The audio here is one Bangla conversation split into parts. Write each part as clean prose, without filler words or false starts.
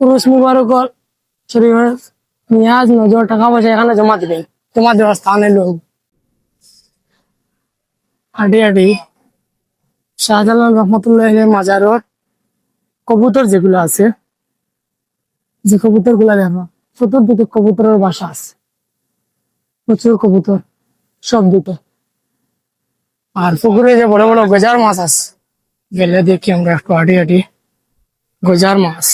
উরুস মুবারকর শরীফের নিয়াজ নজর টাকা পয়সা এখানে জমা দিবেন, জমা দেওয়ার স্থানে লোক হাঁটি হাঁটি শাহজালাল রহমতুল্লাহ মাজারত কবুতর যেগুলো আছে, যে কবুতর গুলা দেখো চতুর্দিকে কবুতরের বাসা আছে, প্রচুর কবুতর সব দিকে। আর পুকুরে যে বড় বড় গজার মাছ আছে, গেলে দেখি আমরা একটু হাঁটি হাঁটি গজার মাছ।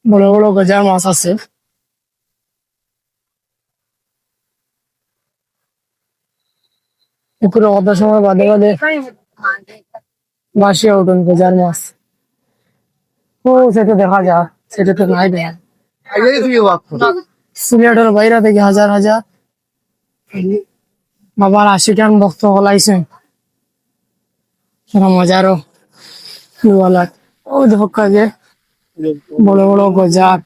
বড় বড় গজার মাছ আছে। পুকুরে কত সময় বাদে বাদে ভাসিয়া উঠুন গজার মাছ। ও সেটা দেখা যায়, সেটা তো নাই দেখা। সিলেটের বাইরে থেকে হাজার হাজার বাবার 80 টান ভক্ত হলাইছেন মজারও ও ধক্কা যে বড় বড় গজার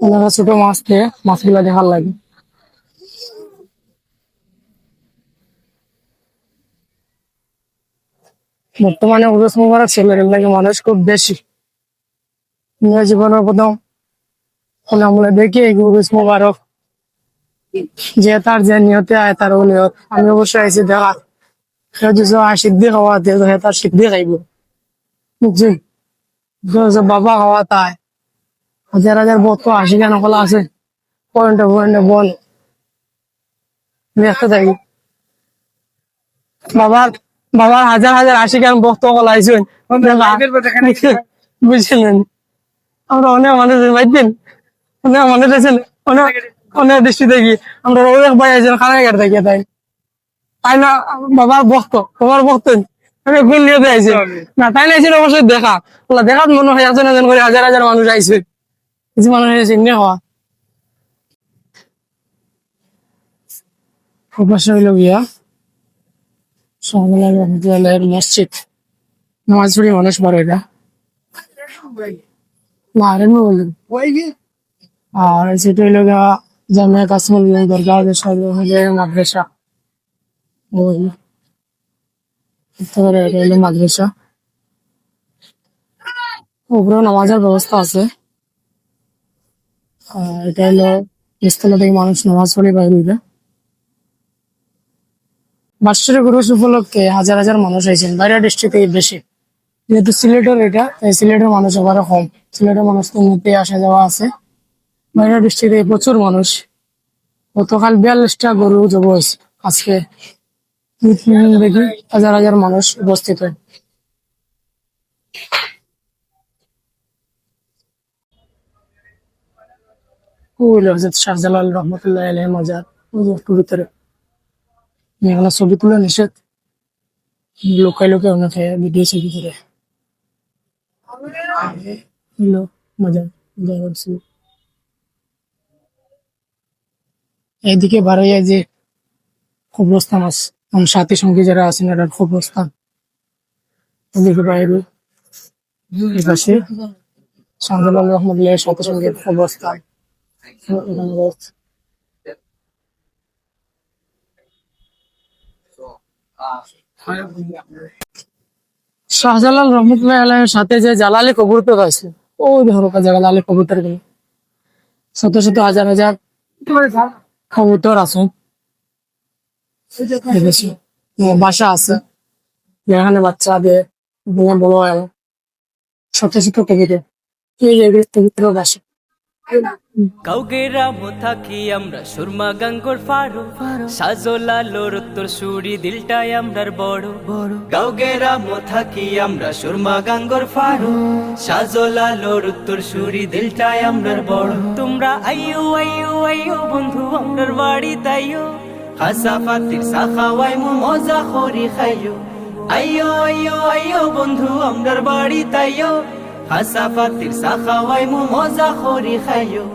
ওনারা ছোট মাছ খেয়ে মাছগুলা দেখার লাগে। বর্তমানে উরুস মুবারক ছেলের লাগে মানুষ খুব বেশি। নিজের জীবনের প্রথম আমরা দেখি এই উরুস মুবারক, যে তার যে নিয়তে আয় তার ও নিয়ত। আমি অবশ্যই আইসি দেখা সে যদি সিদ্ধি খাওয়াতে তার সিদ্ধি খাইব, বুঝছি বাবা খাওয়া তাই হাজার হাজার ভক্ত 80 টান খোলা আছে পয়েন্টে পয়েন্টে বল দেখতে থাকি। বাবার বাবার হাজার হাজার 80 টান ভক্ত খোলাইছেন বুঝছিলেন। আমরা অনেক মানুষ বাইতেন, অনেক মানুষ আছেন, অনেক অনেক দৃষ্টি দেখি আমরা অনেক ভাই আছেন খানা ঘাট থাকি তাই তাই না বাবার ভক্ত অনেক গুণ নিয়ে আইছে না তাই না আইসেন অবশ্যই দেখা দেখাত মনে হয় একজন একজন করে হাজার হাজার মানুষ আইছে, কিছু মানুষ আইসে এমনি হওয়া। অবশ্য হইল গিয়া শাহজালাল রহমতুল্লাহের মসজিদ, নামাজ পড়ি মানুষ পড়ে এটা মারেন বললেন। আর সেটা হইল গিয়া জামিয়া কাসিমুল দরগা মাদ্রাসা, এটা হইলো মাদ্রাসা। উপরেও নামাজের ব্যবস্থা আছে। আর এটা হলো ইস্তলা থেকে মানুষ নামাজ পড়ে বাইরে হইবে। বাৎসরিক উরুস উপলক্ষে হাজার হাজার মানুষ আইছেন, বাইরের ডিস্ট্রিক্ট থেকে বেশি। যেহেতু সিলেটের এটা, তাই সিলেটের মানুষ আবার কম। সিলেটের মানুষ তো মধ্যে আসা যাওয়া আছে, বাইরের ডিস্ট্রিক্ট থেকে প্রচুর মানুষ। গতকাল 42টা গরু জব হয়েছে, আজকে দেখি হাজার হাজার মানুষ উপস্থিত হয়। হজরত শাহজালাল রহমতুল্লাহ আলাইহি মাজার একটু ভিতরে। এখানে ছবি তুলে নিষেধ, লোকাই লোকে অনেকে ভিডিও ছবি করে মজার। এইদিকে বাড়াইয়া যে কবরস্থান আছে, আমার সাথী সঙ্গী যারা আছেন এটার কবরস্থান ওদিকে বাইরে এপাশে শাহজালাল রহমতুল্লাহ সাথী সঙ্গীর কবরস্থান। শাহজালাল রহমতুল্লাহ আলাইহির সাথে যে জালালি কবুতর আছে, ওই ধরো জালালি কবুতর গুলো শত শত হাজার হাজার কবুতর আছে, বাসা আছে যেখানে বাচ্চাদের বড় হয় শত শত কবুতর এই জায়গায় কবুতর বাসা। কাউকে রামো থাকি আমরা সুরমা গাঙ্গর ফারো সাজলালোর উত্তর সুরি দিলটাই আমরার বড় বড়। কাউকে রামো থাকি আমরা সুরমা গাঙ্গর ফারো সাজলালোর উত্তর সুরি দিলটাই আমরার বড়। তোমরা আইও আইও আইও বন্ধু আমরার বাড়ি তাইও, হাসা ফাতির সাখাওয়াই মু মজা খরি খাইও। আইও আইও আইও বন্ধু আমরার বাড়ি তাইও, হাসা ফাতির সাখাওয়াই মু মজা খরি খাইও।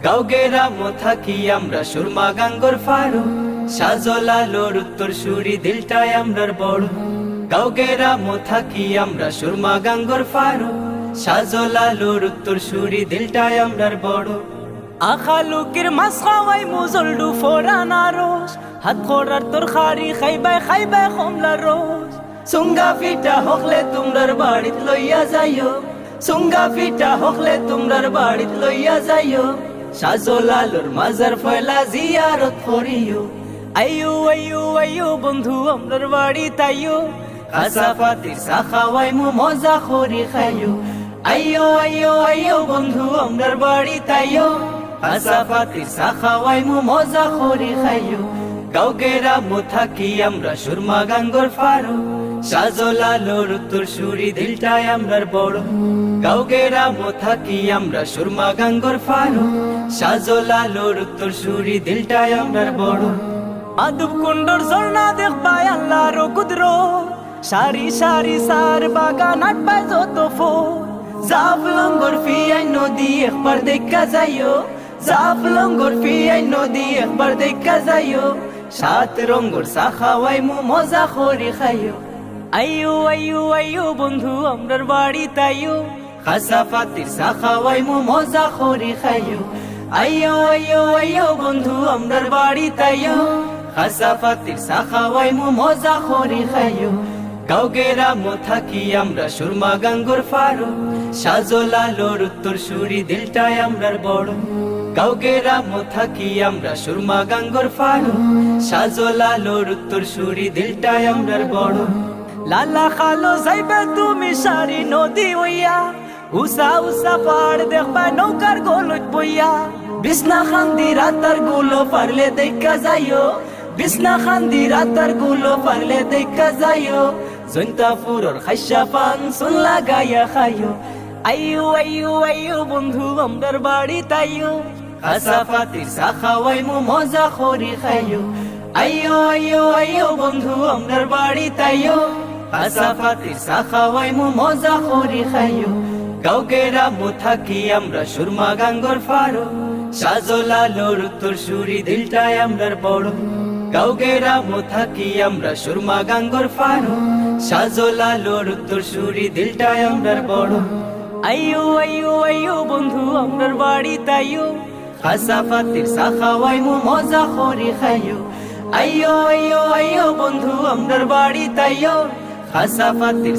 কাউকে রামো থাকি আমরা সুরমা গাঙ্গর ফারো সাজলালোর উত্তর সুরি দিলটাই আমরার বড়। কাউকে রামো থাকি আমরা সুরমা গাঙ্গর ফারো সাজলালোর উত্তর সুরি দিলটাই আমরার বড়। আখালুকের মাছ খাওয়াই মুজলডু ফোরানা রোস হাত খোরার তোর খারি খাইবাই খাইবাই কমলা রোস সুঙ্গা ফিটা হকলে তোমরার বাড়িত লইয়া যাইও সুঙ্গা ফিটা হকলে তোমরার বাড়িত লইয়া যাইও সাজলালোর মাজার ফয়লা জিয়ারত করিও আইয়ো আইয়ো আইয়ো বন্ধু আমরার বাড়ি তাইও খাসা ফাতির চা খাওয়াই মু মজা করি খাইও আইয়ো আইয়ো আইয়ো বন্ধু আমরার বাড়ি তাইও খাসা ফাতির চা খাওয়াই মু মজা করি খাইও গাঁও গেরাম থাকি আমরা সুরমা গাঙ্গর ফারো সাজলালোর উত্তর সুরি দিলটাই আমরার বড় গাঁও গেরাম থাকি আমরা সুরমা গাঙ্গর ফারো সাজলালোর উত্তর সুরি দিলটাই আমরার বড় আদব কুন্ডর ঝর্ণা দেখবাই আল্লাহর কুদরত সারি সারি সার বাগান আটপায় যত ফুল জাফলঙ্গর ফিয়াই নদী একবার দেখা যাইও জাফলঙ্গর ফিয়াই নদী একবার দেখা যাইও সাত রঙ্গর চা খাওয়াই মু মজা করি খাইও আইয়ো আইয়ো আইয়ো বন্ধু আমরার বাড়ি তাইও খাসা ফাতির চা খাওয়াই মু মজা করি খাইও আইয়ো আইয়ো আইয়ো বন্ধু আমরার বাড়ি তাইও খাসা ফাতির চা খাওয়াই মু মজা করি খাইও গাঁও গেরাম থাকি আমরা সুরমা গাঙ্গর ফারো সাজলালোর উত্তর সুরি দিলটাই আমরার বড় গাঁও গেরাম থাকি আমরা সুরমা গাঙ্গর ফারো সাজলালোর উত্তর সুরি দিলটাই আমরার বড় লালা খালো যাইবে তুমি সারি নদী হইয়া উষা উষা পাড় দেখবা নৌকার গোলত বইয়া বিছনা খান্দি রাতার গুলো পারলে দেখা যাইও বিছনা খান্দি রাতার গুলো পারলে দেখা যাইও জৈন্তা ফুরর খাইসা পান সুন লাগাইয়া খাইও আইয়ো আইয়ো আইয়ো বন্ধু আমরার বাড়ি তাইও খাসা ফাতির চা খাওয়াই মু মজা করি খাইও আইয়ো আইয়ো আইয়ো বন্ধু আমরার বাড়ি তাইও খাসা ফাতির চা খাওয়াই মু মজা করি খাইও গাঁও গেরাম থাকি আমরা সুরমা গাঙ্গর ফারো সাজলালোর উত্তর সুরি দিলটাই আমরার বড় গাঁও গেরাম থাকি আমরা সুরমা গাঙ্গর ফারো সাজলালোর উত্তর সুরি দিলটাই আমরার বড় আইয়ো আইয়ো আইয়ো বন্ধু আমরার বাড়ি তাইও খাসা ফাতির চা খাওয়াই মু মজা করি খাইও আইয়ো আইয়ো আইয়ো বন্ধু আমরার বাড়ি তাইও খাসা ফাতির